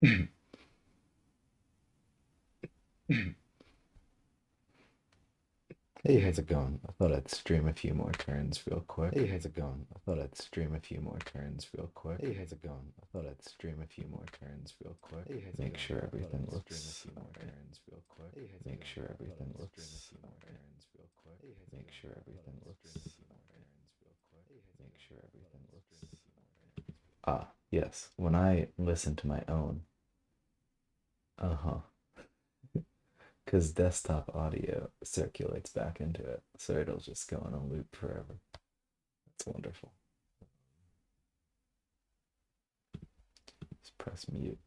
Hey, how's it going? I thought I'd stream a few more turns real quick. Hey, how's it going? I thought I'd stream a few more turns real quick. Hey, how's it going? I thought I'd stream a few more turns real quick. Hey, how's it Make sure everything looks alright. Make sure everything looks alright. Make sure everything looks alright. Make sure everything looks. Ah, yes. When I listen to my own, uh-huh, because desktop audio circulates back into it, so it'll just go on a loop forever. It's wonderful. Just press mute.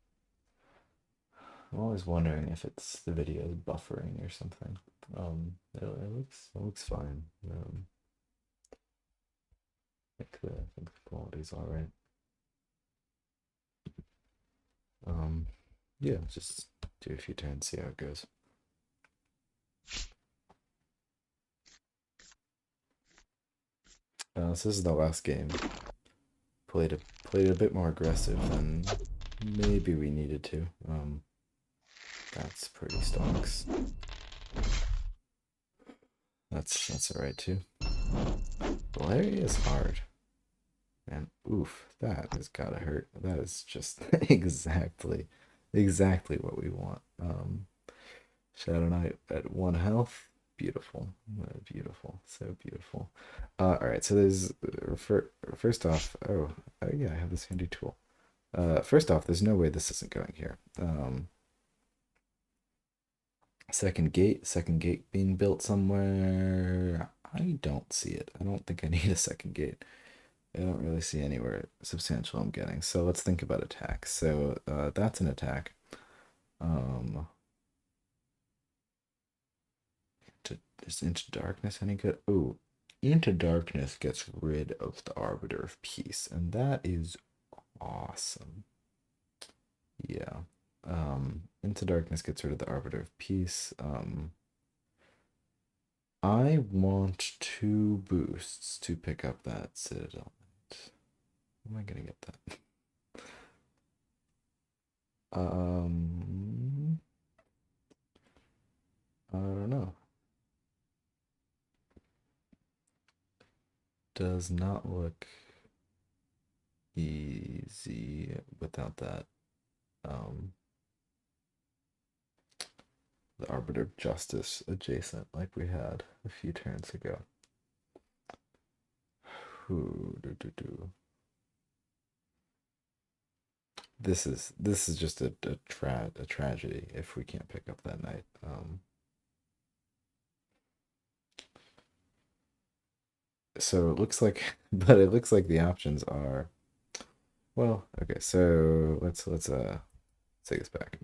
I'm always wondering if it's the video is buffering or something. It looks fine. I think the quality's all right. Yeah, just do a few turns, see how it goes. So this is the last game. Played a bit more aggressive than maybe we needed to. That's pretty stonks. That's alright too. Valeria is hard. Man, oof, that has gotta hurt. That is just exactly what we want. Shadow Knight at 1 health. Beautiful. Beautiful. So beautiful. Alright, so there's first off, oh yeah, I have this handy tool. First off, there's no way this isn't going here. Second gate being built somewhere. I don't see it. I don't think I need a second gate. I don't really see anywhere substantial I'm getting. So let's think about attacks. So that's an attack. Is Into Darkness any good? Ooh, Into Darkness gets rid of the Arbiter of Peace, and that is awesome. Yeah. Into Darkness gets rid of the Arbiter of Peace. I want 2 boosts to pick up that Citadel Knight. How am I gonna get that? I don't know. Does not look easy without that. The Arbiter of Justice adjacent like we had a few turns ago. This is just a tragedy if we can't pick up that knight. So it looks like, but it looks like the options are, well, okay. So let's take this back.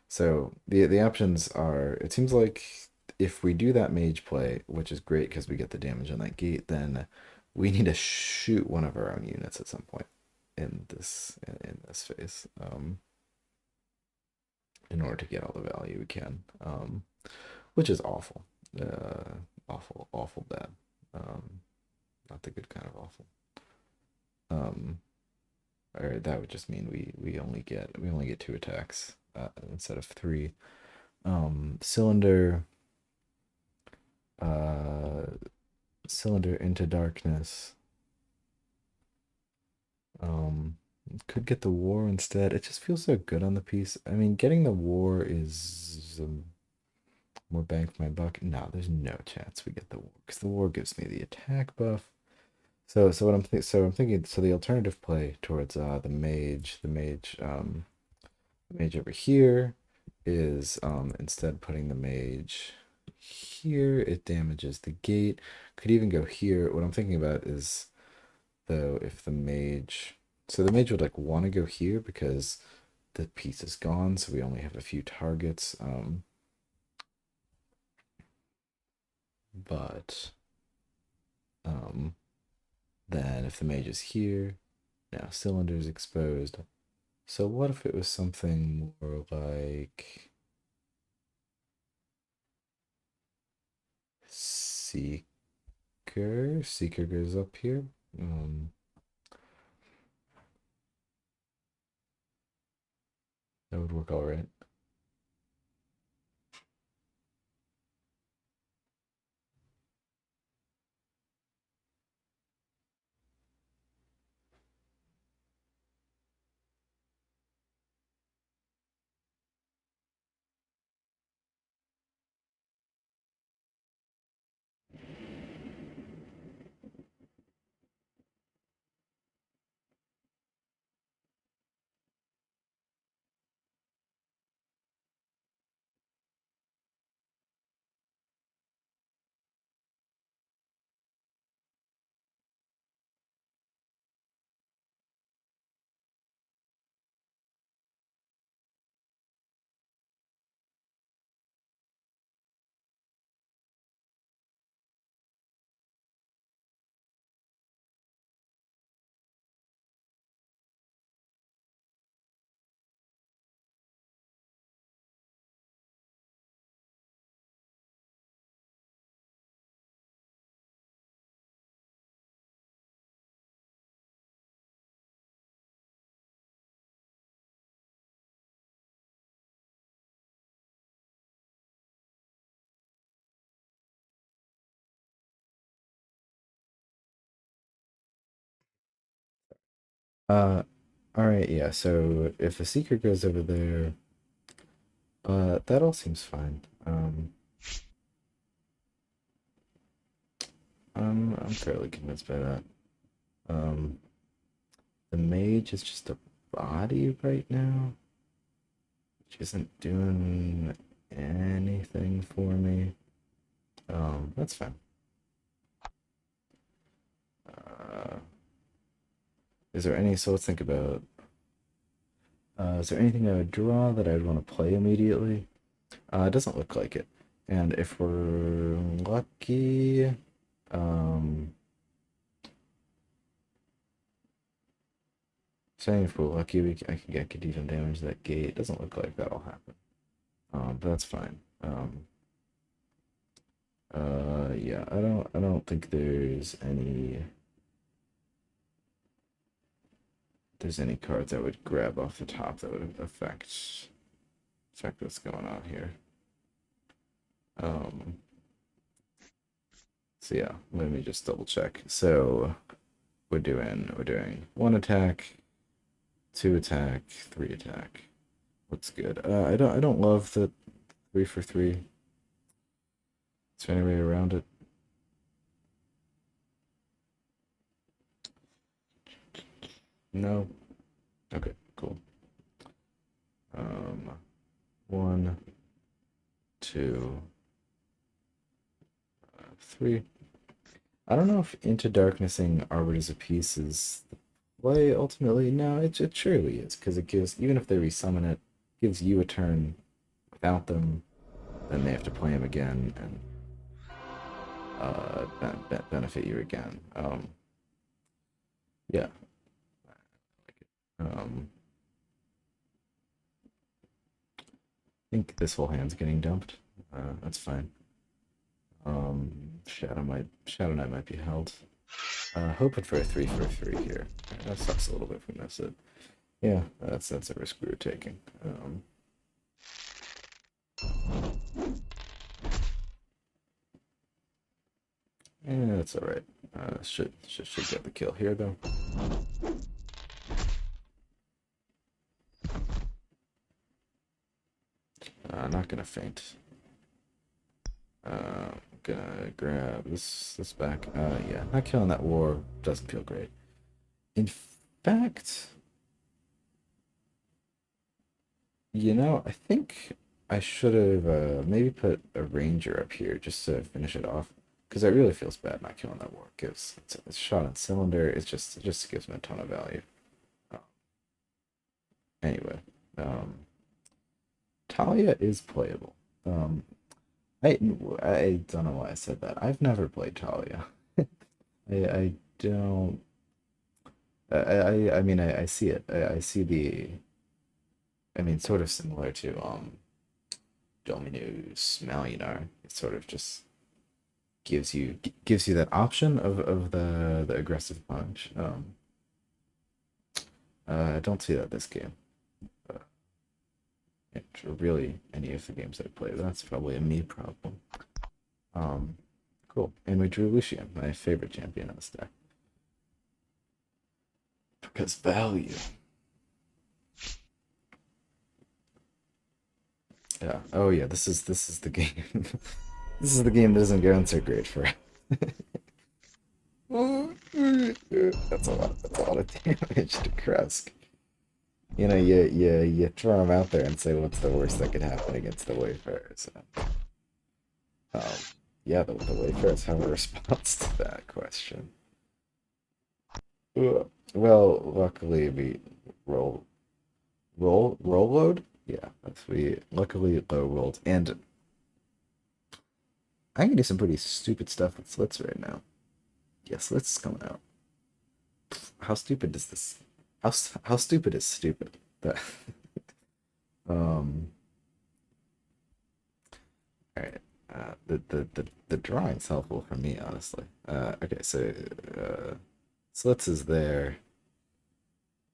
So the options are, it seems like if we do that mage play, which is great because we get the damage on that gate, then we need to shoot one of our own units at some point in this phase, in order to get all the value we can, which is awful, awful bad, not the good kind of awful. Or that would just mean we only get 2 attacks instead of 3. Cylinder, uh, Cylinder Into Darkness. Could get the war instead. It just feels so good on the piece. I mean, getting the war is more bang for my buck. No, there's no chance we get the war because the war gives me the attack buff. So what I'm thinking. So the alternative play towards the mage over here is instead putting the mage here. It damages the gate. Could even go here. What I'm thinking about is, though, if the mage, so the mage would like want to go here because the piece is gone, so we only have a few targets. But then if the mage is here, now cylinder's exposed. So what if it was something more like Seeker? Seeker goes up here. would work all right. Uh, all right, yeah. So if a seeker goes over there, that all seems fine. I'm fairly convinced by that. Um, the mage is just a body right now, which isn't doing anything for me. That's fine. Uh, is there any? So let's think about. Is there anything I would draw that I'd want to play immediately? It doesn't look like it. And if we're lucky, um, saying if we're lucky, I could even damage that gate. It doesn't look like that'll happen. But that's fine. Yeah, I don't think there's any cards I would grab off the top that would affect what's going on here. Um, so yeah, let me just double check. So we're doing one attack, two attack, three attack. Looks good. I don't love the 3 for 3. Is there any way around it? No. Okay, cool. Um, one, two, three. I don't know if Into Darknessing Arbiters of Peace is the play ultimately. No, it surely is, because it gives, even if they resummon it, gives you a turn without them, then they have to play him again and benefit you again. Yeah. Um, I think this whole hand's getting dumped. That's fine. Shadow Knight might be held. Hoping for a 3 for 3 here. That sucks a little bit if we miss it. Yeah, that's a risk we were taking. Yeah, that's all right. Should get the kill here though. Not gonna faint. Gonna grab this back. Yeah, not killing that war doesn't feel great. In fact, I think I should have maybe put a ranger up here just to finish it off, because it really feels bad not killing that war. It's a shot on cylinder. It just gives me a ton of value. Uh, anyway, um, Talia is playable. Um, I don't know why I said that. I've never played Talia. I don't. I mean I see it. I see the. I mean, sort of similar to Dominus Malinar. It sort of just gives you that option of the aggressive punch. I don't see that this game. or really any of the games I play. That's probably a me problem. Cool. And we drew Lucian, my favorite champion on this deck. Because value. Yeah. Oh yeah, this is the game. This is the game that isn't going so great for that's a lot of damage to Krusk. You know, you throw him out there and say what's the worst that could happen against the Wayfarers. Um, yeah, the Wayfarers have a response to that question. Well, luckily we roll load. Yeah, we luckily low rolled, and I can do some pretty stupid stuff with Slits right now. Yeah, Slits is coming out. How stupid is this? How stupid is stupid? That um. All right. The drawing's helpful for me, honestly. Okay, so Slits is there.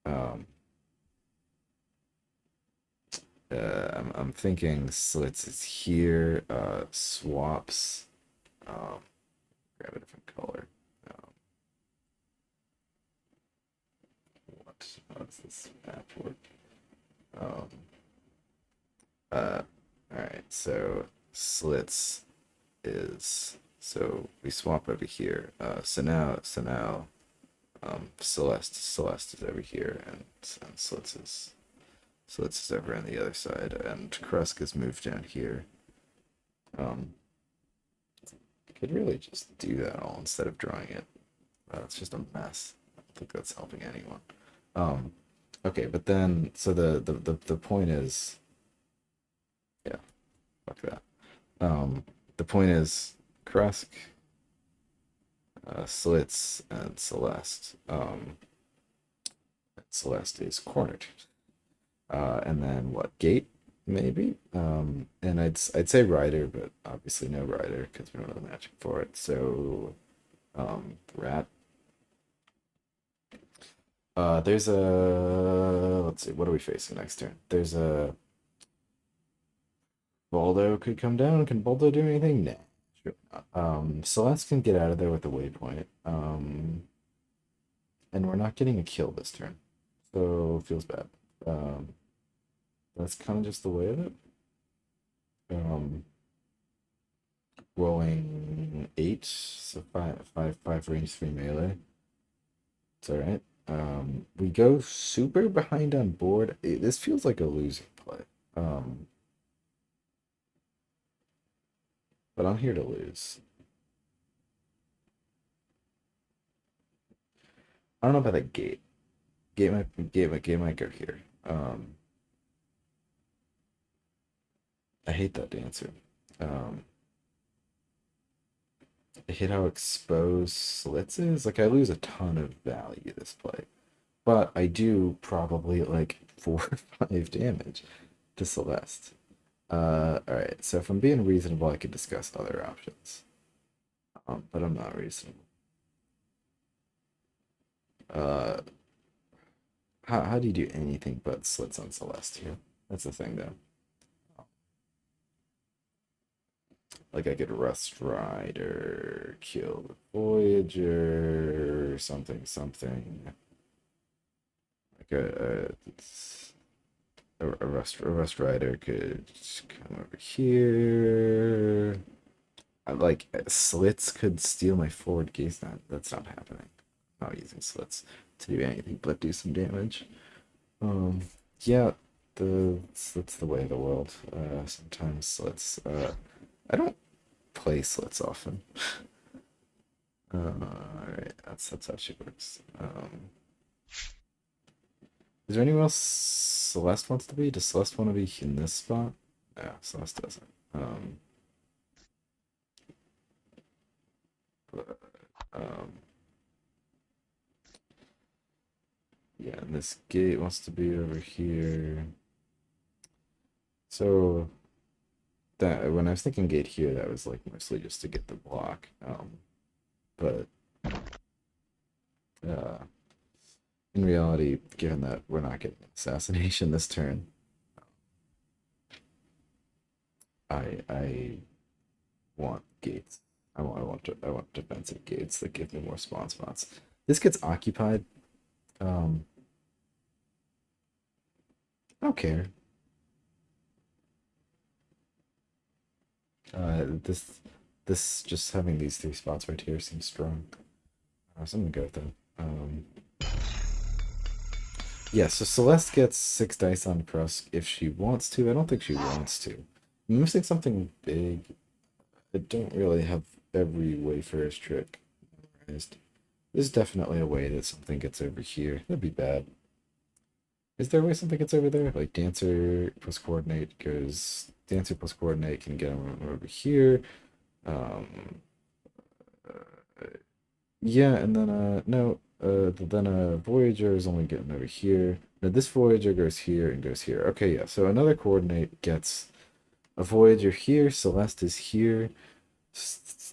Um. I'm thinking Slits is here. Swaps. Grab a different color. Um, how does this map work? Um, all right. So Slits is we swap over here. So now Celeste is over here, and Slits is over on the other side, and Krusk is moved down here. Could really just do that all instead of drawing it. It's just a mess. I don't think that's helping anyone. Okay, but then so the point is, yeah, fuck that. The point is Krusk, Slits, and Celeste. Celeste is cornered. And then what? Gate, maybe. And I'd say Rider, but obviously no Rider because we don't have the matching for it. So, Rat. There's a let's see, what are we facing next turn? There's a Baldo could come down. Can Baldo do anything? Nah, sure not. Celeste can get out of there with the waypoint. And we're not getting a kill this turn, so feels bad. That's kind of just the way of it. Rolling 8, so five range 3 melee. It's all right. We go super behind on board. This feels like a losing play. But I'm here to lose. I don't know about that gate. Gate might go here. I hate that dancer. I hate how exposed Slits is. Like I lose a ton of value this play, but I do probably like 4 or 5 damage to Celeste. All right. So if I'm being reasonable, I could discuss other options. But I'm not reasonable. How do you do anything but Slits on Celeste here? That's the thing, though. Like I could Rust Rider, kill the Voyager, something. Like a Rust Rider could come over here. Like Slits could steal my forward gaze. That's not happening. I'm not using Slits to do anything but do some damage. Yeah, that's the way of the world. Sometimes Slits. I don't play Slits often. Alright, that's how she works. Is there anywhere else Celeste wants to be? Does Celeste want to be in this spot? No, Celeste doesn't. But, yeah, and this gate wants to be over here. So that when I was thinking gate here, that was like mostly just to get the block. But in reality, given that we're not getting assassination this turn, I want gates. I want defensive gates that give me more spawn spots. This gets occupied. Um, I don't care. This just having these three spots right here seems strong. So I'm gonna go with that. Yeah, so Celeste gets 6 dice on Prusk if she wants to. I don't think she wants to. I'm missing something big. I don't really have every Wayfarer's trick memorized. There's definitely a way that something gets over here. That'd be bad. Is there a way something gets over there? Like Dancer plus Coordinate goes... Dancer plus Coordinate can get them over here. Um, yeah, and then, no, then Voyager is only getting over here. Now this Voyager goes here and goes here. Okay, yeah, so another Coordinate gets a Voyager here. Celeste is here.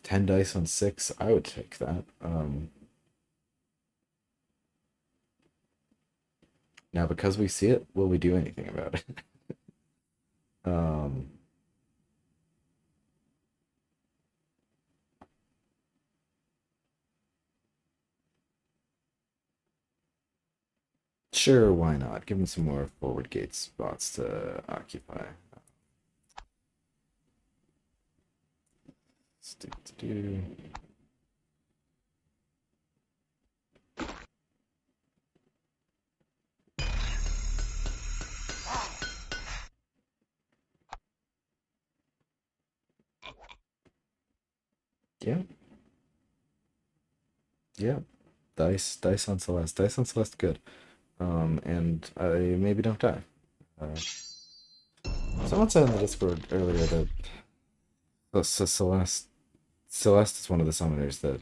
10 dice on 6. I would take that. Now, because we see it, will we do anything about it? um, sure, why not? Give him some more forward gate spots to occupy. Do. Yeah. Yeah. Dice on Celeste. Dice on Celeste, good. And I maybe don't die. Someone said in the Discord earlier that Celeste is one of the summoners that,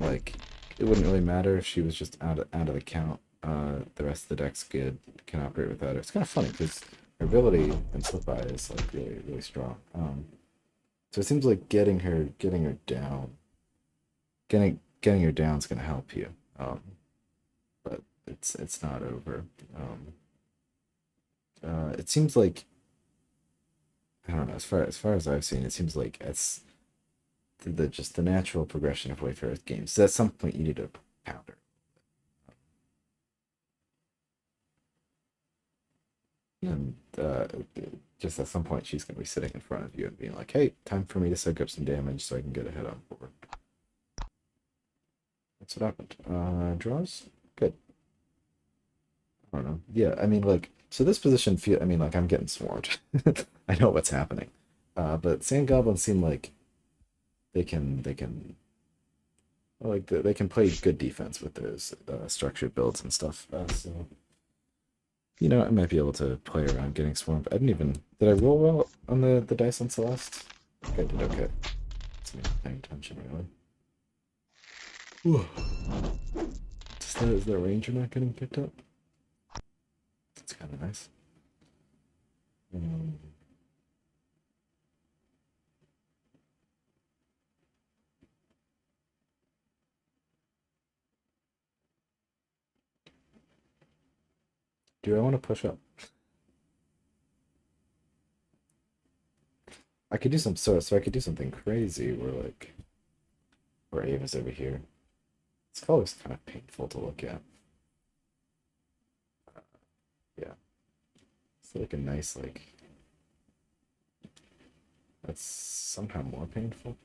like, it wouldn't really matter if she was just out of the count. The rest of the deck's good, can operate without her. It's kind of funny because her ability in Slip Eye is like really strong. So it seems like getting her down, getting her down is gonna help you. But it's not over. It seems like, I don't know. As far as I've seen, it seems like it's just the natural progression of Wayfarer's games. So at some point, you need to pound her. And just at some point, she's going to be sitting in front of you and being like, hey, time for me to soak up some damage so I can get ahead on board. That's what happened. Draws? Good. I don't know. Yeah, I mean, like, so this position I mean, like, I'm getting swarmed. I know what's happening. But Sand Goblins seem like they can like they can play good defense with those structured builds and stuff. So you know, I might be able to play around getting swarmed. I didn't even did I roll well on the dice on Celeste? I think I did okay. It's me paying attention really. Is the ranger not getting picked up? That's kind of nice. Um, do I want to push up? I could do so I could do something crazy where Ava's over here. It's always kind of painful to look at. Yeah. It's like a nice that's somehow more painful.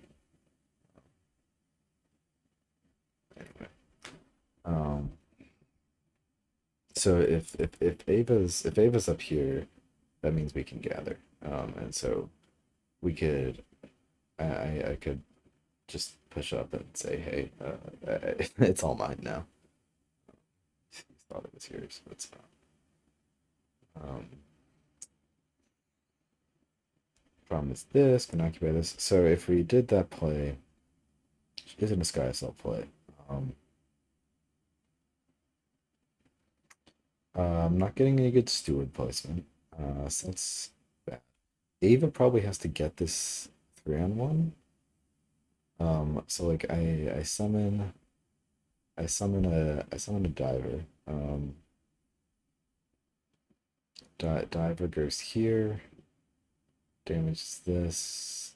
Anyway. Um so if Ava's up here, that means we can gather. And so we could I could just push up and say, hey, it's all mine now. He thought it was yours, but it's not. Problem is this, can occupy this. So if we did that play, isn't a Sky Assault play. I'm not getting any good steward placement. So that's bad. Ava probably has to get this 3-on-1. So like I summon I summon a diver. Diver goes here. damages this.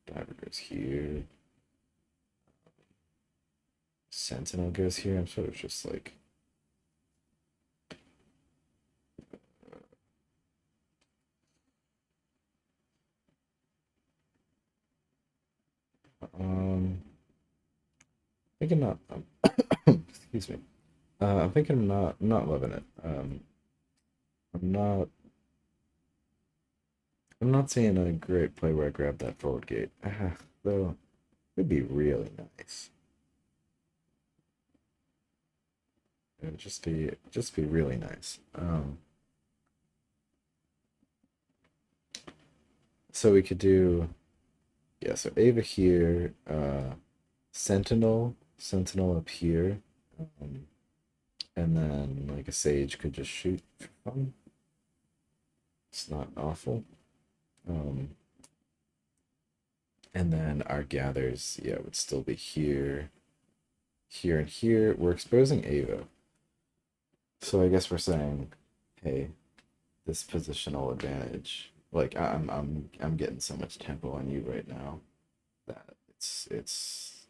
Diver goes here. Sentinel goes here. I'm sort of just like... thinking not... excuse me. I'm thinking I'm not loving it. I'm not... I'm not seeing a great play where I grab that forward gate. Though, it would be really nice. It would just be really nice. So we could do... Yeah, so Ava here, Sentinel up here, and then like a Sage could just shoot for fun. It's not awful. And then our gathers, yeah, would still be here, here, and here. We're exposing Ava. So I guess we're saying, hey, this positional advantage, like I'm getting so much tempo on you right now that it's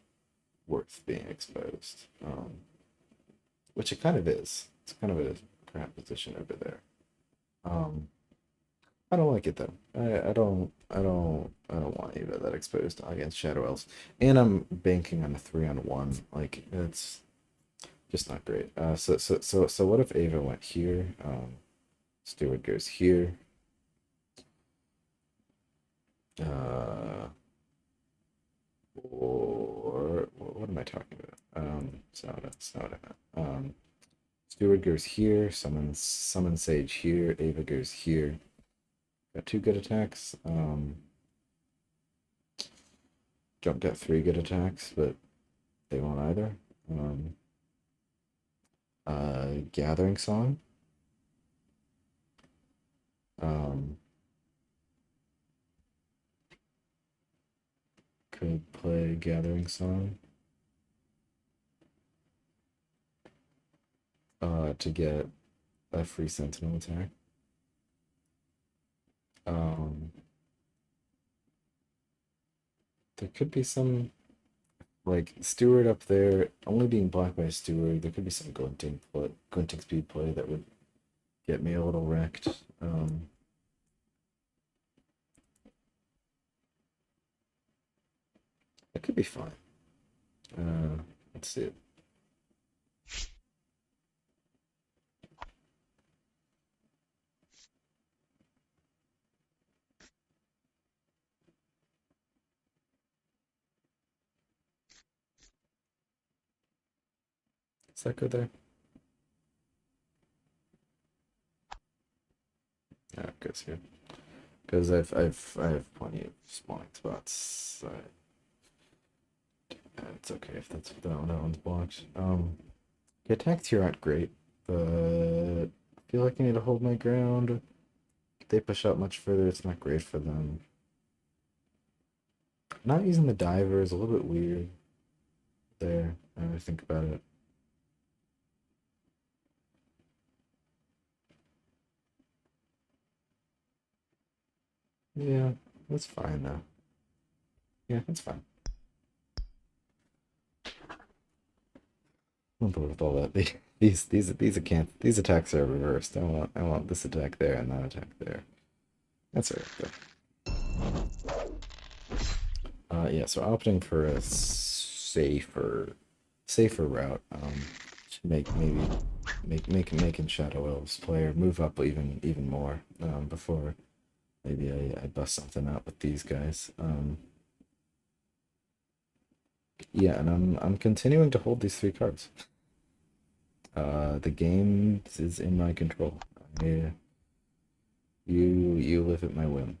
worth being exposed. Which it kind of is. It's kind of a crap position over there. I don't like it though. I don't want Ava that exposed against Shadow Elves. And I'm banking on a 3-on-1. Like it's just not great. So what if Ava went here? Steward goes here. Or what am I talking about? It's not what I meant. Steward goes here, summon Sage here, Ava goes here. Got 2 good attacks. Don't get 3 good attacks, but they won't either. Gathering Song. Could play Gathering Song. To get a free Sentinel attack. There could be some, like, Steward up there, only being blocked by a Steward, there could be some glinting speed play that would get me a little wrecked. It could be fine. Let's see it. Does that go there? Yeah, it goes here. Because I have plenty of spawning spots. It's okay if that one's blocked. The attacks here aren't great, but I feel like I need to hold my ground. If they push out much further, it's not great for them. Not using the diver is a little bit weird there, now that I think about it. Yeah, that's fine though. Yeah, that's fine. I'm bored with all that. These attacks are reversed. I want this attack there and that attack there. That's alright though. Yeah, so opting for a safer route. Making Shadow Elves player move up even more. Before maybe I bust something out with these guys. Yeah, and I'm continuing to hold these 3 cards. The game is in my control. You live at my whim.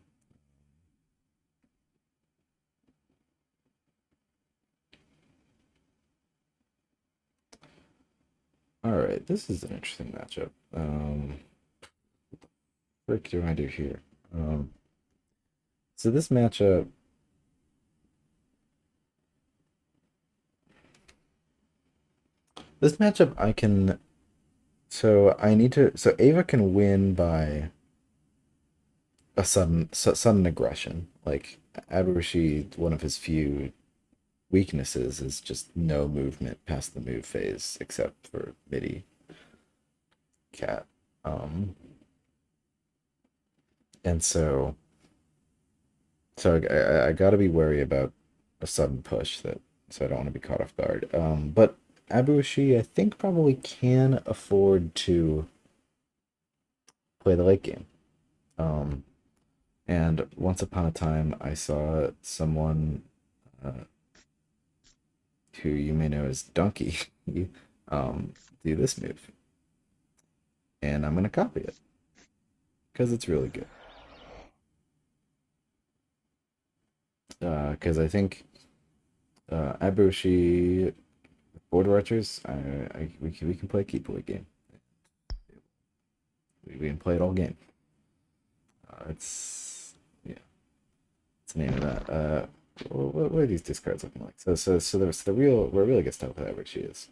All right, this is an interesting matchup. What the frick do I do here? So this matchup. This matchup I can. So I need to. So Ava can win by a sudden aggression. Like Abushi, one of his few weaknesses is just no movement past the move phase, except for MIDI cat. Um, and so I got to be wary about a sudden push that, so I don't want to be caught off guard. But Abushi, I think probably can afford to play the late game. Um, and once upon a time, I saw someone uh, who you may know as Donkey um, do this move, and I'm gonna copy it because it's really good. Because I think Abushi Border Archers, we can play a keep away game. We can play it all game. It's yeah, it's the name of that. What are these discards looking like? So the real where really gets tough with Abushi is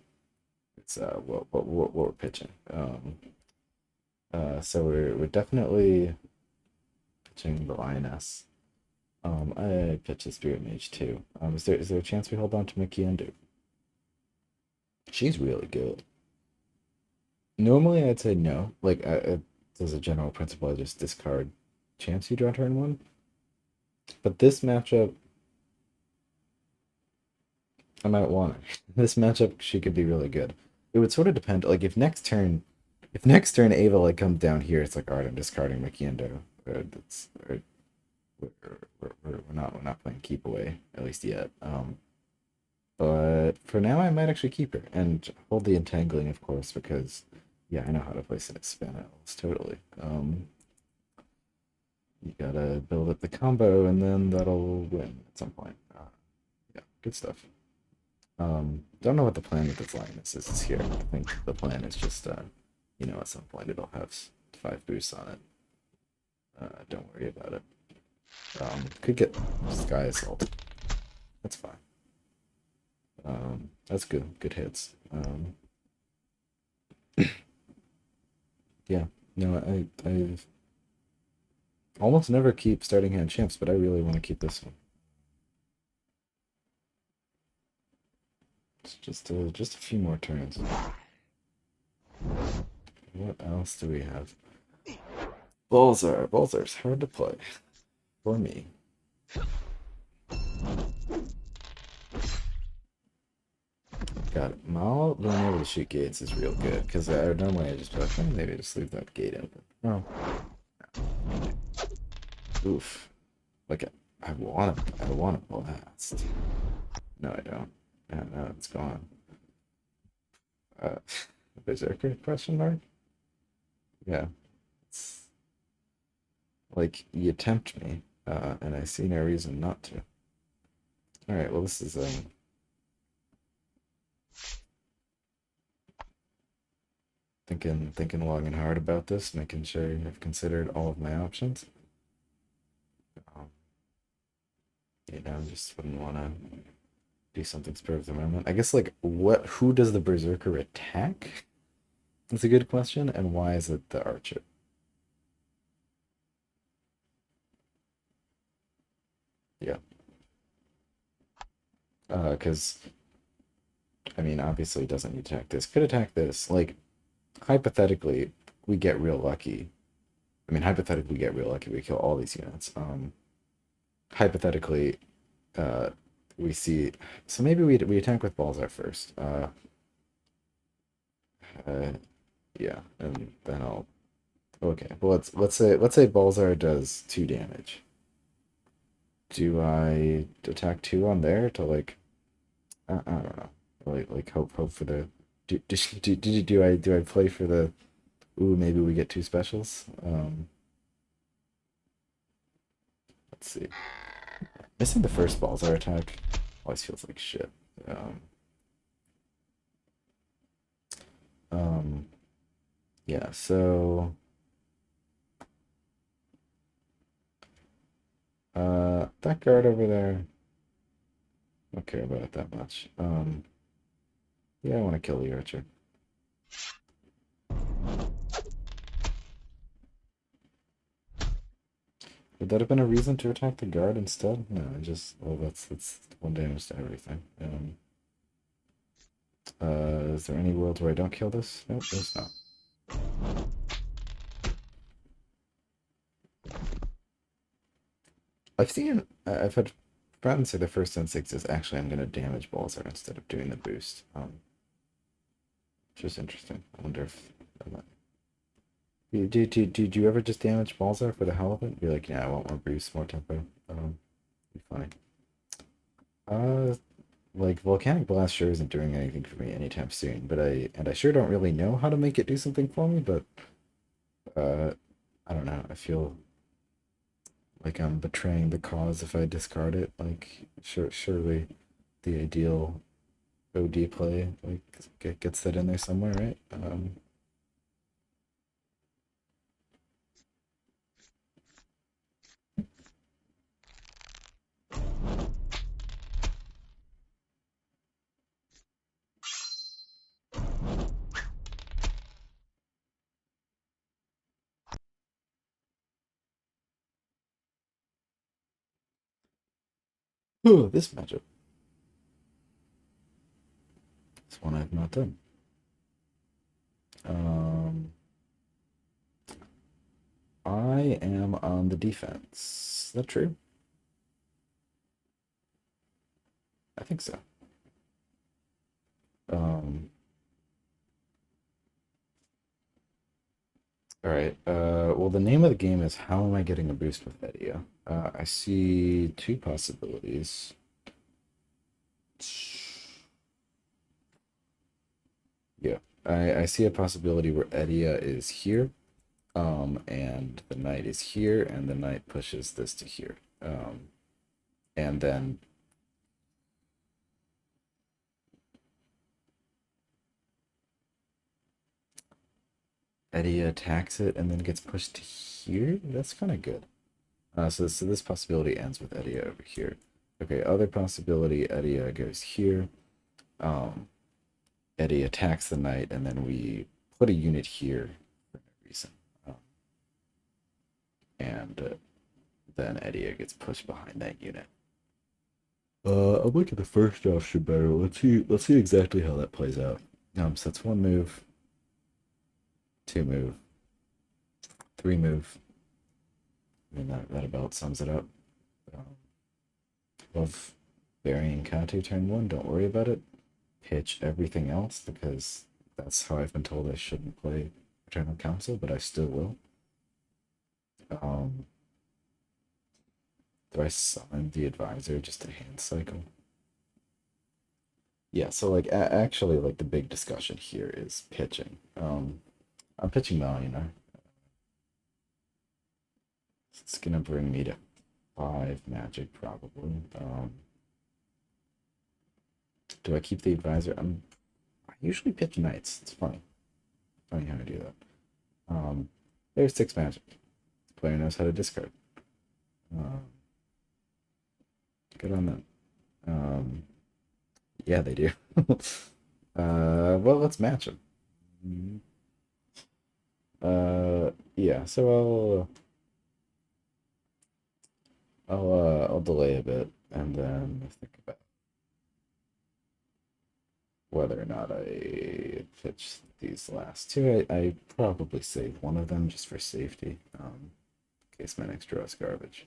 it's what we're pitching. So we're definitely pitching the Lioness. I pitch the Spirit Mage too. Is there a chance we hold on to Mikiendu? She's really good. Normally, I'd say no. Like, as a general principle, I just discard chance you draw turn one. But this matchup, I might want it. This matchup, she could be really good. It would sort of depend. Like, if next turn Ava like comes down here, it's like, all right, I'm discarding Mikiendo. Or we're not playing keep away at least yet. But for now, I might actually keep her and hold the entangling, of course, because yeah, I know how to play Spaniels totally. You gotta build up the combo, and then that'll win at some point. Yeah, good stuff. Don't know what the plan with this Lioness is here. I think the plan is just, at some point it'll have 5 boosts on it. Don't worry about it. Could get Sky Assault. That's fine. That's good. Good hits. Yeah. No, I've almost never keep starting hand champs, but I really want to keep this one. It's just a few more turns. What else do we have? Bulzar's hard to play for me. Got it. Mal being able to shoot gates is real good because normally I just be like, maybe just leave that gate open. Oh, oof. Like I want to blast. No, I don't. Yeah, no, it's gone. Uh, Berserker question mark? Yeah, it's like you tempt me, and I see no reason not to. All right, well this is thinking long and hard about this, making sure I've considered all of my options. Um, just wouldn't want to do something spur of the moment. I guess like who does the Berserker attack? That's a good question, and why is it the Archer? Yeah. Because I mean, obviously, it doesn't need to attack this. Could attack this. Like, hypothetically, we get real lucky. I mean, hypothetically, we get real lucky. We kill all these units. Hypothetically, uh, we see. So maybe we attack with Balzar first. Uh, yeah, and then I'll. Okay, well let's say Balzar does 2 damage. Do I attack 2 on there to like? I don't know. Like hope for the. Do I play for the? Ooh, maybe we get 2 specials. Let's see. Missing the first Balzar attack always feels like shit. Um, um, yeah. So, that guard over there, I don't care about it that much. Yeah, I want to kill the archer. Would that have been a reason to attack the guard instead? No, well, that's one damage to everything. Is there any world where I don't kill this? Nope, there's not. I've had friends say the first instinct is actually I'm gonna damage Balzar instead of doing the boost. Which is interesting. I wonder if that might... Did you ever just damage Balzar for the hell of it? Be like, yeah, I want more boost, more tempo. Be fine. Like Volcanic Blast sure isn't doing anything for me anytime soon, but I sure don't really know how to make it do something for me, but I don't know. I feel like I'm betraying the cause if I discard it. Like surely the ideal OD play like gets that in there somewhere, right? Oh, this matchup. It's one I've not done. I am on the defense. Is that true? I think so. All right. Well, the name of the game is How Am I Getting a Boost with Edia? I see two possibilities. Yeah, I see a possibility where Edia is here, and the knight is here, and the knight pushes this to here, and then Edia attacks it and then gets pushed to here. That's kind of good. So this possibility ends with Edia over here. Okay, other possibility, Edia goes here. Eddie attacks the knight, and then we put a unit here for no reason. And then Edia gets pushed behind that unit. I'm looking at the first option better. Let's see exactly how that plays out. So that's one move, two move, three move. I mean that about sums it up. Love burying Katu turn one. Don't worry about it. Pitch everything else because that's how I've been told I shouldn't play Eternal Council, but I still will. Do I summon the advisor just to hand cycle? Yeah, so like actually like the big discussion here is pitching. I'm pitching Malina. It's gonna bring me to 5 magic probably. Do I keep the advisor? I usually pitch knights. It's funny. Funny how I do that. There's 6 magic. The player knows how to discard. Good on them. Yeah, they do. Well, let's match them. Yeah. So I'll delay a bit and then think about whether or not I pitch these last two. I probably save one of them just for safety, in case my next draw is garbage.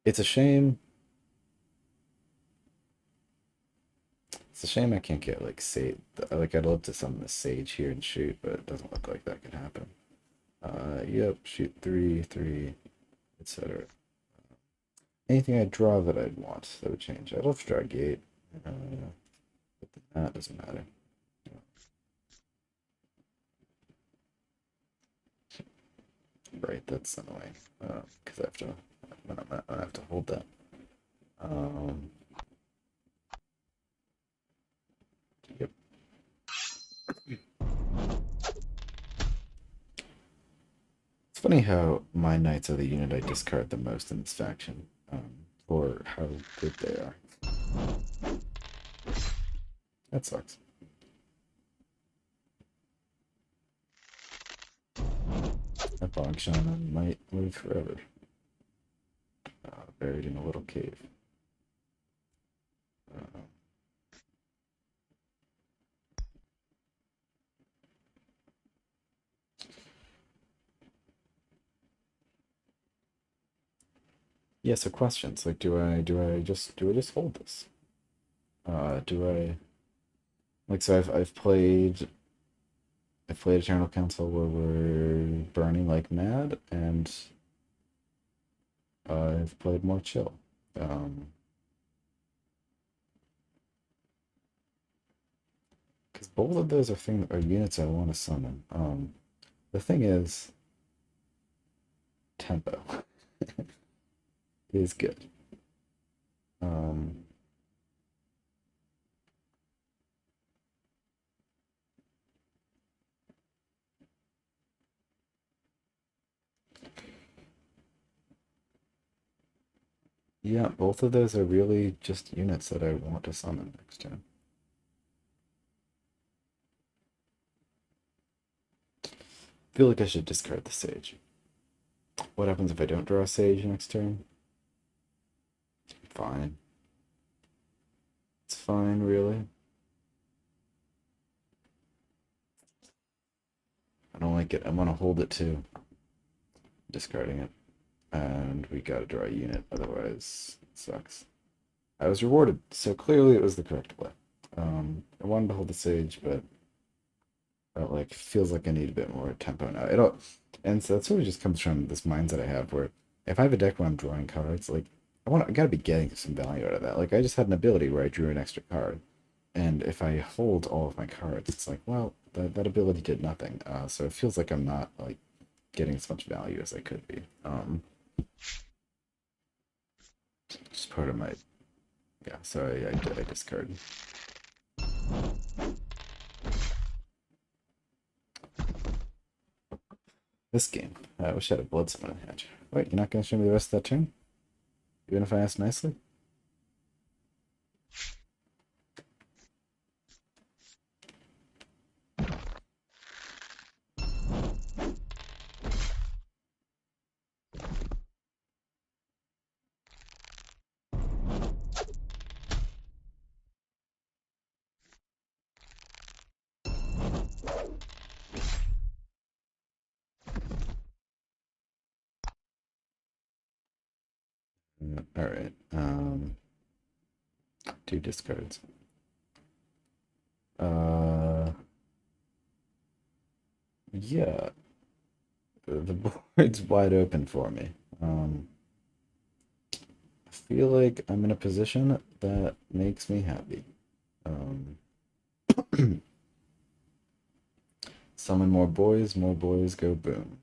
It's a shame. It's a shame I can't get like sage. Like I'd love to summon the sage here and shoot, but it doesn't look like that can happen. Yep, shoot 3, etc. Anything I draw that I'd want that would change. I'd love to draw a gate. But that doesn't matter. Right, that's annoying. Because I have to hold that. Yep. It's funny how my knights are the unit I discard the most in this faction, for how good they are. That sucks. That Bog Shaman might live forever. Buried in a little cave. Yeah, so questions like do I just hold this? Do I like so I've played Eternal Council where we're burning like mad, and I've played more chill. Because both of those are units I want to summon. The thing is, tempo is good. Yeah, both of those are really just units that I want to summon next turn. I feel like I should discard the Sage. What happens if I don't draw a Sage next turn? Fine. It's fine, really. I don't like it. I want to hold it too. Discarding it. And we gotta draw a unit, otherwise it sucks. I was rewarded, so clearly it was the correct play. I wanted to hold the Sage, but like feels like I need a bit more tempo now. And so that sort of just comes from this mindset I have where if I have a deck where I'm drawing cards, like I gotta be getting some value out of that. Like I just had an ability where I drew an extra card, and if I hold all of my cards, it's like, well, that ability did nothing. So it feels like I'm not like getting as much value as I could be. Just part of my yeah. So I discard. This game. I wish I had a Blood Summon in hand. Wait, you're not gonna show me the rest of that turn? Even if I ask nicely? All right. Two discards. Yeah. The board's wide open for me. I feel like I'm in a position that makes me happy. Summon more boys go boom.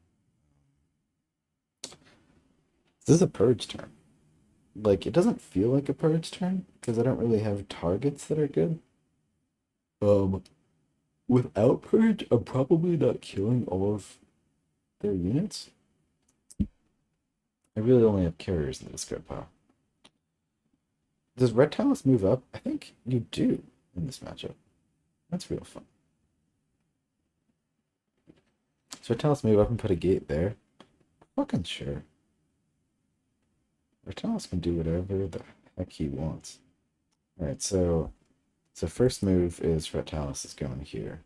This is a purge turn. Like, it doesn't feel like a purge turn because I don't really have targets that are good. Without purge, I'm probably not killing all of their units. I really only have carriers in the discard pile. Does Red Talus move up? I think you do in this matchup. That's real fun. So Red Talus move up and put a gate there? Fucking sure. Red Talus can do whatever the heck he wants. Alright, so first move is Red Talus is going here.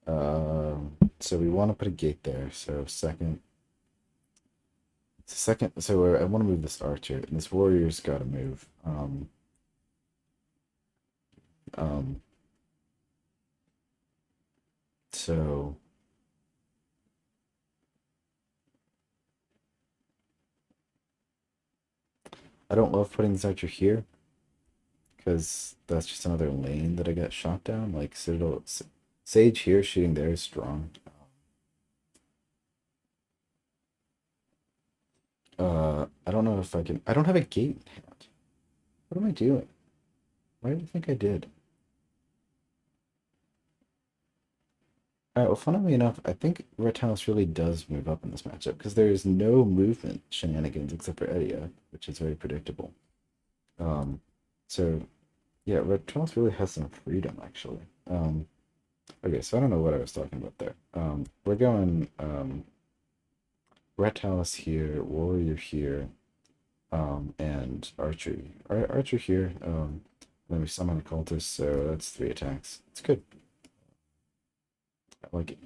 So we want to put a gate there. So second, so I want to move this archer, and this warrior's got to move. So I don't love putting this archer here because that's just another lane that I get shot down. Like Citadel, Sage here shooting there is strong. I don't know if I can. I don't have a gate in hand. What am I doing? Why did I think I did? Alright, well, funnily enough, I think Red Talus really does move up in this matchup because there is no movement shenanigans except for Edia, which is very predictable. So Yeah, Red Charles really has some freedom actually. Okay, so I don't know what I was talking about there. We're going Red Talus here, Warrior here, and Archery. Archer here. Then we summon a cultist, so that's 3 attacks. It's good. I like it.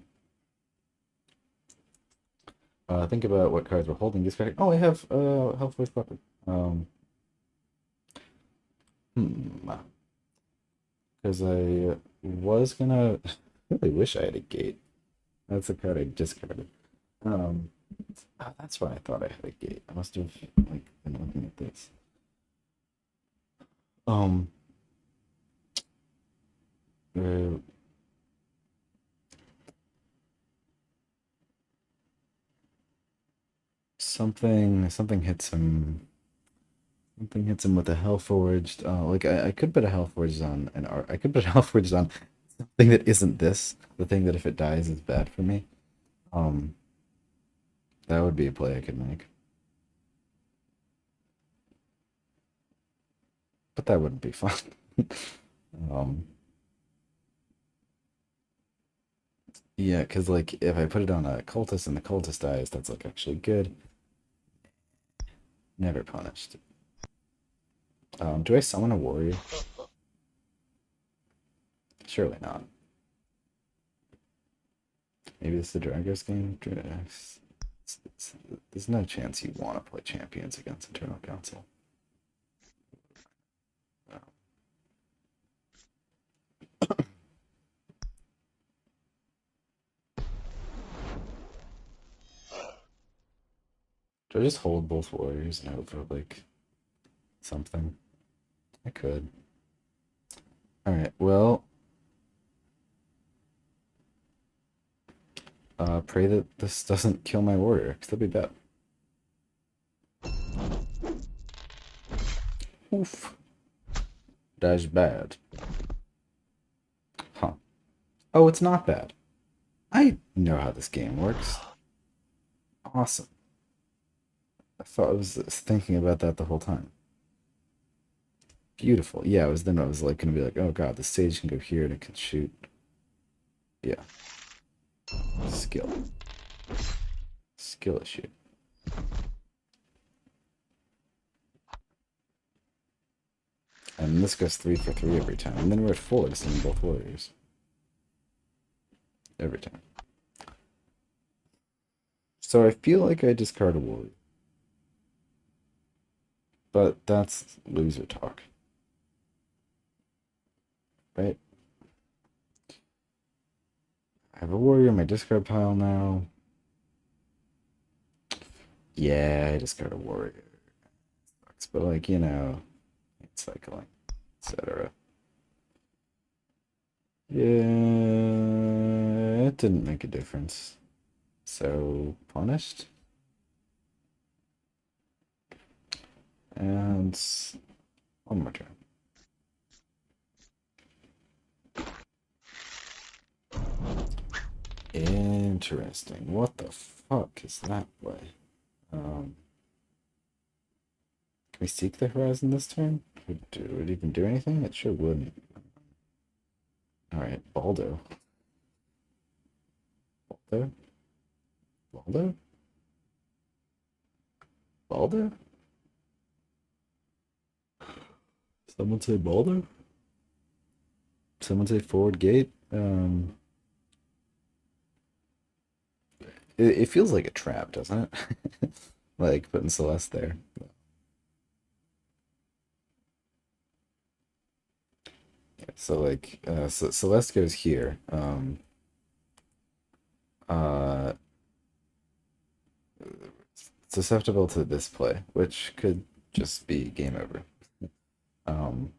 Think about what cards we're holding. This card. Oh, I have Health Voice Puppet. Because I was gonna. I really wish I had a gate. That's a card I discarded. Um, that's why I thought I had a gate. I must have like been looking at this. Um, uh, something hits him. Something hits him with a Hellforged. Like I could put a Hellforged on an art. I could put a Hellforged on something that isn't this. The thing that if it dies is bad for me. Um, that would be a play I could make. But that wouldn't be fun. um, yeah, because like if I put it on a cultist and the cultist dies, that's like actually good. Never punished. Do I summon a warrior? Surely not. Maybe this is the Dragos game. There's no chance you want to play champions against Eternal Council. Do I just hold both warriors and hope for like something? I could. Alright, well, pray that this doesn't kill my warrior, because that'd be bad. Oof. That's bad. Huh. Oh, it's not bad. I know how this game works. Awesome. I thought I was thinking about that the whole time. Beautiful. Yeah, I was like gonna be like, oh god, the sage can go here and it can shoot. Yeah. Skill. Skill issue. And this goes 3 for 3 every time. And then we're at 4 to summon both warriors. Every time. So I feel like I discard a warrior. But that's loser talk. Right? I have a warrior in my discard pile now. Yeah, I discard a warrior. But like, you know, cycling, etc. Yeah, it didn't make a difference. So punished. And one more turn. Interesting. What the fuck is that play? Can we seek the horizon this turn? Would it even do anything? It sure wouldn't. Alright, Baldo. Baldo? Baldo? Baldo? Someone say Baldo? Someone say forward gate? It feels like a trap, doesn't it? Like putting Celeste there. Yeah, so like so Celeste goes here. Uh Susceptible to this play, which could just be game over. Um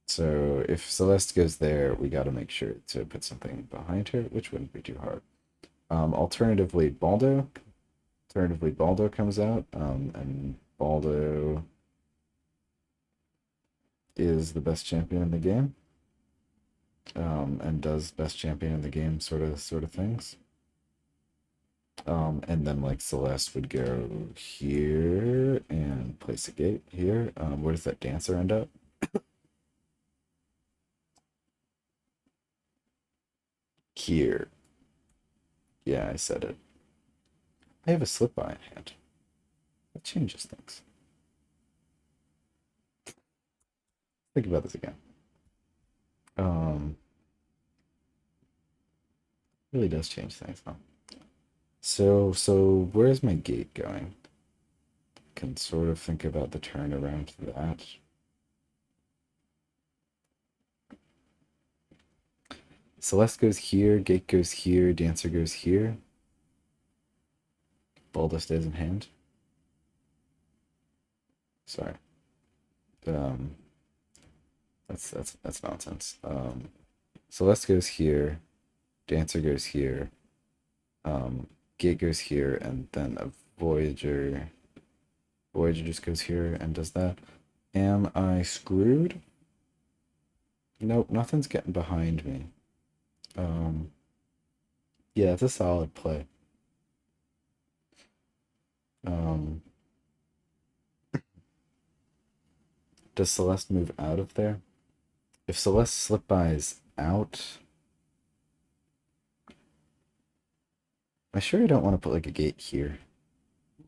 so if Celeste goes there, we gotta make sure to put something behind her, which wouldn't be too hard. Alternatively, Baldo. Alternatively, Baldo comes out, and Baldo is the best champion in the game, and does best champion in the game sort of things. And then like Celeste would go here and place a gate here. Where does that dancer end up? here. Yeah, I said it. I have a slip by in hand. That changes things. Think about this again. Really does change things, huh? So where's my gate going? Can sort of think about the turn around that. Celeste goes here, Gate goes here, Dancer goes here. Baldo stays in hand. Sorry. Um, that's nonsense. Celeste goes here, Dancer goes here, Gate goes here, and then a Voyager. Voyager just goes here and does that. Am I screwed? Nope, nothing's getting behind me. Yeah, it's a solid play. Does Celeste move out of there? If Celeste slip buys out, I sure don't want to put like a gate here.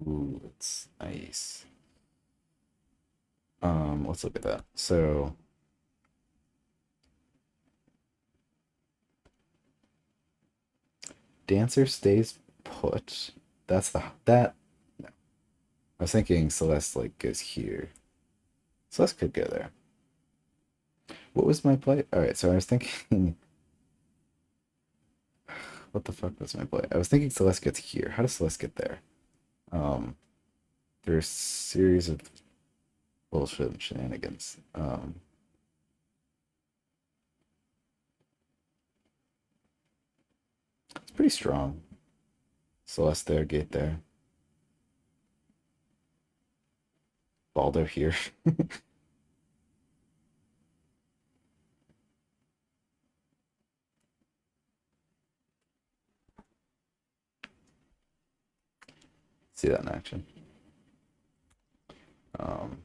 Ooh, it's nice. Let's look at that. So Dancer stays put. That's the that. No. I was thinking Celeste like goes here. Celeste could go there. What was my play? All right, so I was thinking. What the fuck was my play? I was thinking Celeste gets here. How does Celeste get there? Um, there's a series of bullshit and shenanigans. It's pretty strong. Celeste there, Gate there. Baldo here. See that in action. Um,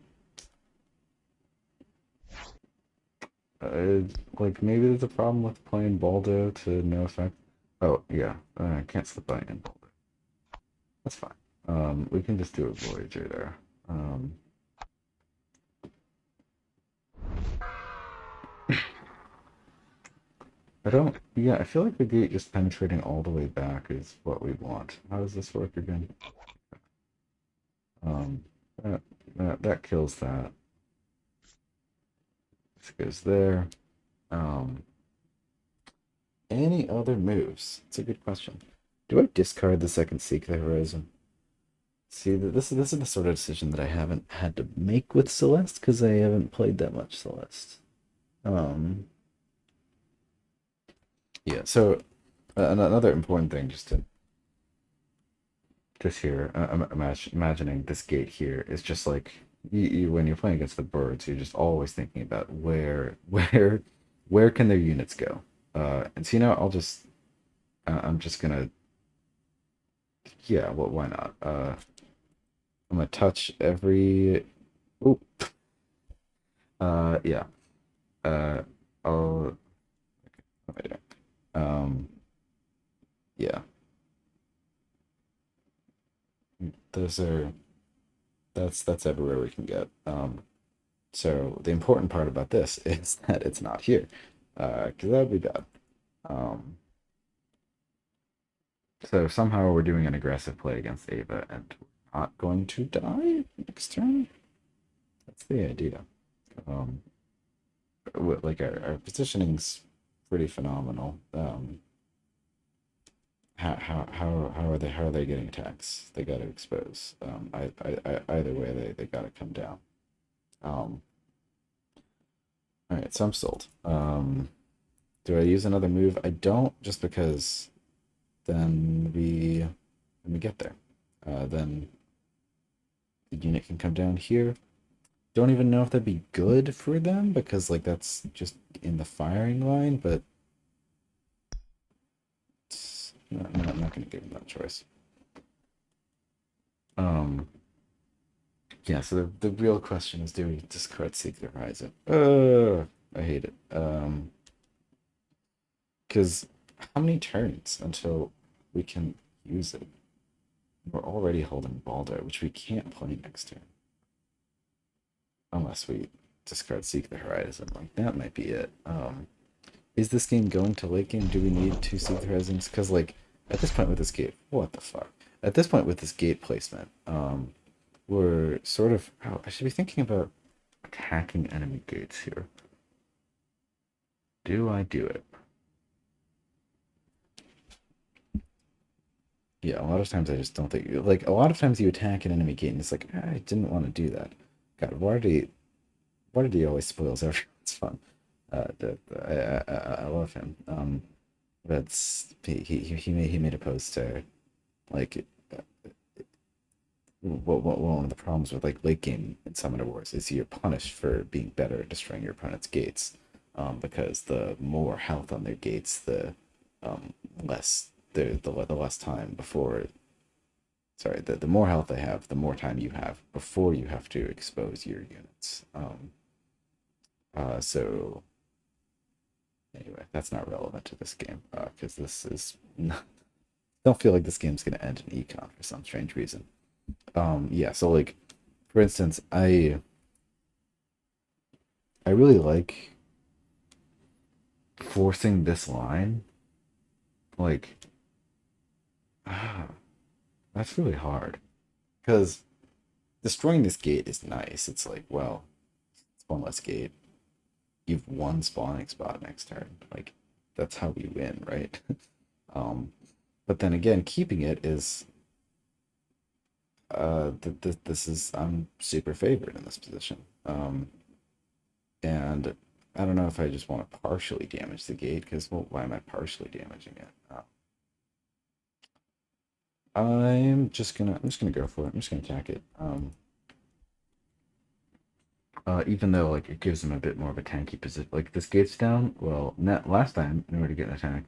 like maybe there's a problem with playing Baldo to no effect. Oh yeah, I can't slip by in Baldo. That's fine. We can just do a Voyager there. I don't. Yeah, I feel like the gate just penetrating all the way back is what we want. How does this work again? Um, that kills that. This goes there. Um, any other moves? It's a good question. Do I discard the second Seek the Horizon? See, this is the sort of decision that I haven't had to make with Celeste because I haven't played that much Celeste. Yeah. So another important thing, just here, imagining this gate here is just like when you're playing against the birds, you're just always thinking about where can their units go. And so I'm just gonna yeah, well, why not? I'm gonna touch every. Oop. Yeah. I'll. What am I doing? Yeah. Those are. That's everywhere we can get. So the important part about this is that it's not here, because that would be bad. Um. So somehow we're doing an aggressive play against Ava and not going to die next turn. That's the idea. Um. Like our positioning's pretty phenomenal. How are they getting attacks? They got to expose. Either way, they got to come down. All right, so I'm sold. Do I use another move? I don't, just because then we get there. Then the unit can come down here. Don't even know if that'd be good for them because like that's just in the firing line, but I'm not going to give them that choice. Yeah, so the real question is, do we discard Seek the Horizon? I hate it. Because how many turns until we can use it? We're already holding Baldo, which we can't play next turn. Unless we discard Seek the Horizon. Like, that might be it. Is this game going to late game? Do we need two Seek the Horizons? Because, like, at this point with this gate, what the fuck? At this point with this gate placement, we're sort of, oh, I should be thinking about attacking enemy gates here. Do I do it? Yeah, a lot of times I just don't think, like, a lot of times you attack an enemy gate and it's like, I didn't want to do that. God, why did he always spoils everyone's fun? I love him. That's he made a post to, like, one of the problems with like late game in Summoner Wars is you're punished for being better at destroying your opponent's gates, because the more health on their gates, the less the less time before. Sorry, the more health they have, the more time you have before you have to expose your units. So anyway, that's not relevant to this game because this is not, don't feel like this game's gonna end in econ for some strange reason. Yeah, so like for instance, I really like forcing this line. Like, ah, that's really hard because destroying this gate is nice. It's like, well, it's one less gate. You've one spawning spot next turn. Like, that's how we win, right? um, but then again, keeping it is this is I'm super favored in this position. And I don't know if I just want to partially damage the gate because, well, why am I partially damaging it? I'm just gonna go for it. I'm just gonna attack it. Even though like it gives him a bit more of a tanky position. Like this gate's down. Well, last time in order to get an attack,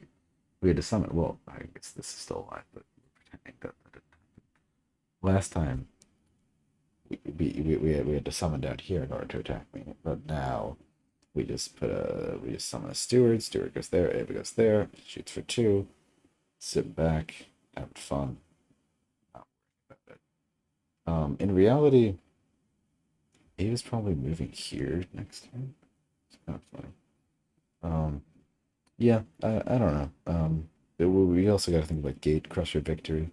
we had to summon. Well, I guess this is still alive, but pretending that didn't happen. Last time we had to summon down here in order to attack me, but now we just summon a steward. Steward goes there. Ava goes there. Shoots for two. Sit back, having fun. Not worrying about it. In reality, Ava's probably moving here next time. It's kind of funny. Yeah, I don't know. We also got to think about gate crusher victory.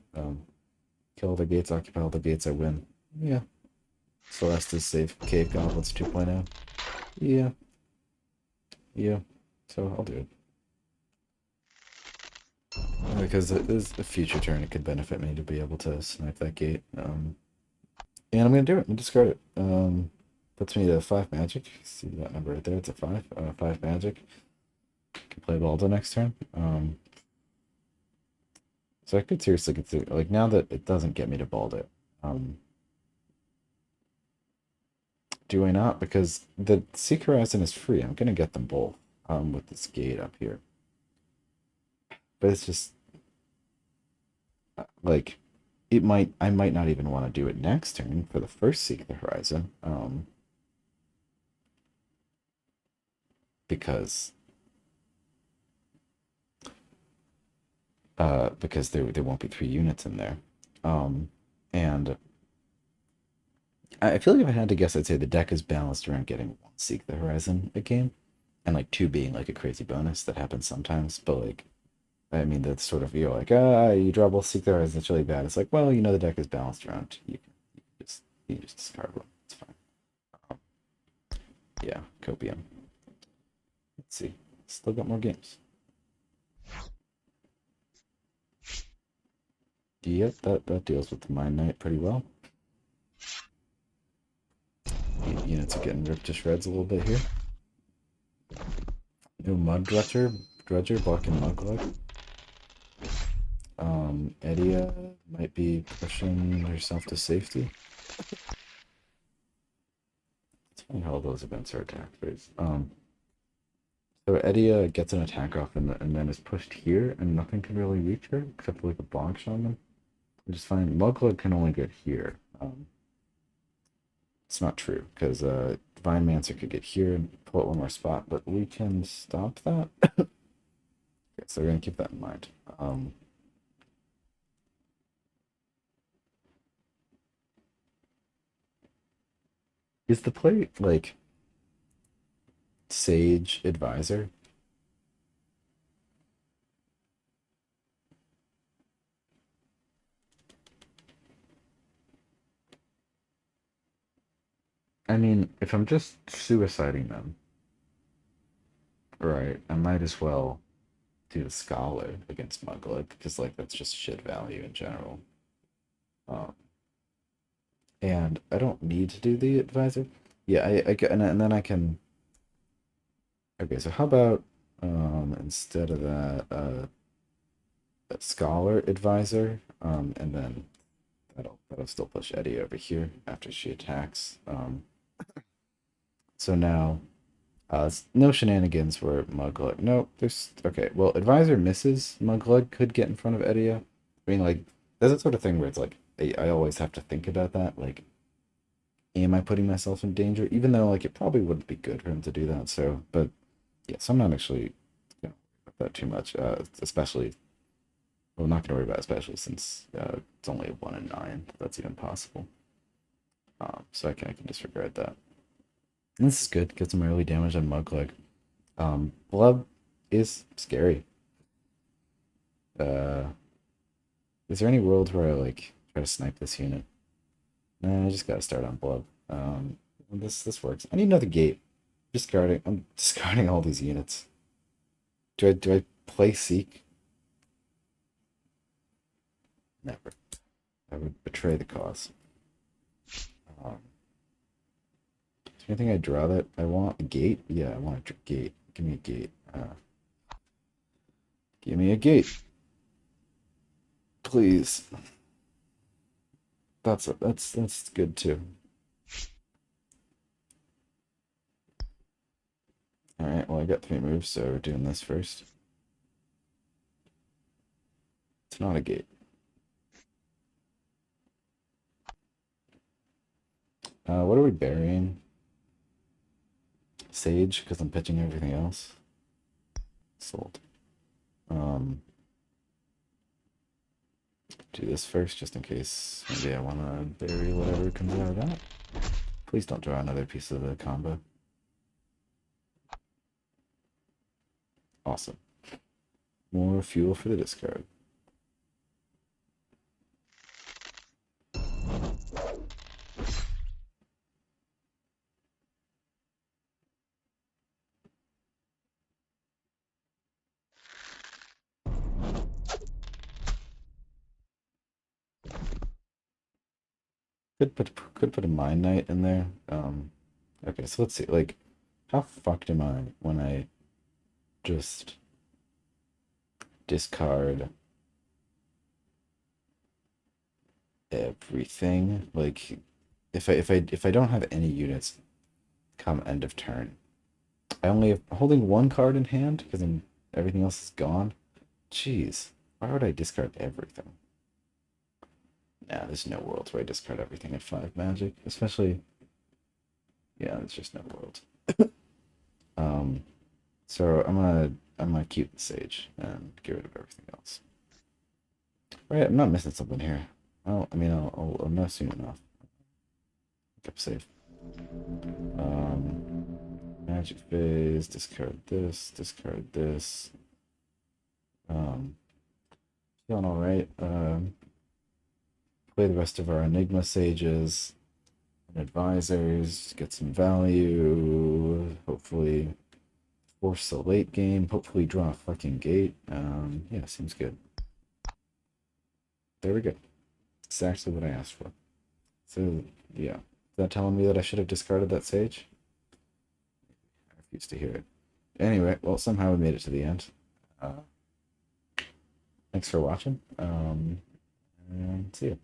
Kill all the gates, occupy all the gates, I win. Yeah. Celeste is safe. Cave Goblins 2.0. Yeah. Yeah. So I'll do it. Because there's a future turn, it could benefit me to be able to snipe that gate. And I'm gonna do it. I'm gonna discard it. Puts me to 5 magic. See that number right there? It's a 5. 5 magic. Can play Baldo next turn. So I could seriously consider, like, now that it doesn't get me to Baldo, do I not? Because the Seek Horizon is free. I'm gonna get them both with this gate up here. But it's just like I might not even want to do it next turn for the first Seek the Horizon. Because there won't be 3 units in there. And I feel like if I had to guess, I'd say the deck is balanced around getting 1 Seek the Horizon a game, and like 2 being like a crazy bonus that happens sometimes. But like, I mean, that's sort of, you're like, you draw both Seek the Horizon, it's really bad. It's like, well, the deck is balanced around. You can just discard one. It's fine. Um, yeah, Copium. Let's see. Still got more games. Yep, that deals with the Mind Knight pretty well. Units are getting ripped to shreds a little bit here. New Mud Drudger blocking Muglug. Edia might be pushing herself to safety. It's funny how all those events are attack phase. So Edia gets an attack off and then is pushed here, and nothing can really reach her except for like a Bonk Shaman. Which is fine. Muglug can only get here. It's not true, because Divine Mancer could get here and pull at one more spot, but we can stop that. Okay. so we're gonna keep that in mind. Is the play like Sage Advisor? I mean, if I'm just suiciding them, right, I might as well do the Scholar against Mugglug, because like that's just shit value in general. Um, and I don't need to do the Advisor. Yeah, and then I can. Okay, so how about instead of that, a Scholar Advisor, and then that'll still push Eddie over here after she attacks. So now, no shenanigans where Mugglug. No, there's okay. Well, Advisor misses. Mugglug could get in front of Eddie. I mean, like, there's that sort of thing where it's like I always have to think about that. Like, am I putting myself in danger? Even though like it probably wouldn't be good for him to do that. So, but yes, I'm not actually gonna worry about that too much. Especially, well, not gonna worry about it, especially since it's only a 1 in 9. That's even possible. So I can disregard that. And this is good. Get some early damage on Mugglug. Blub is scary. Uh, is there any world where I like try to snipe this unit? No, I just gotta start on Blub. This works. I need another gate. Discarding. I'm discarding all these units. Do I play Seek? Never. I would betray the cause. Um, is there anything I draw that I want? A gate? Yeah, I want a gate. Give me a gate. Give me a gate. Please. That's good too. Alright, well I got 3 moves, so we're doing this first. It's not a gate. What are we burying? Sage, because I'm pitching everything else. Sold. Do this first, just in case maybe I want to bury whatever comes out of that. Please don't draw another piece of the combo. Awesome. More fuel for the discard. Could put a Mind Knight in there. Okay, so let's see. Like, how fucked am I when I just discard everything? Like, if I don't have any units come end of turn, I only have holding 1 card in hand because then everything else is gone. Jeez, why would I discard everything? Nah, there's no world where I discard everything at 5 magic, especially. Yeah, there's just no world. So I'm gonna keep the Sage and get rid of everything else. Right, I'm not missing something here. Well, I mean, I'll know soon enough. Kept safe. Magic phase. Discard this. Discard this. Feeling all right. Play the rest of our Enigma Sages and Advisors. Get some value. Hopefully, force the late game. Hopefully, draw a fucking gate. Yeah, seems good. There we go. Exactly what I asked for. So, yeah. Is that telling me that I should have discarded that Sage? I refuse to hear it. Anyway, well, somehow we made it to the end. Thanks for watching. And see you.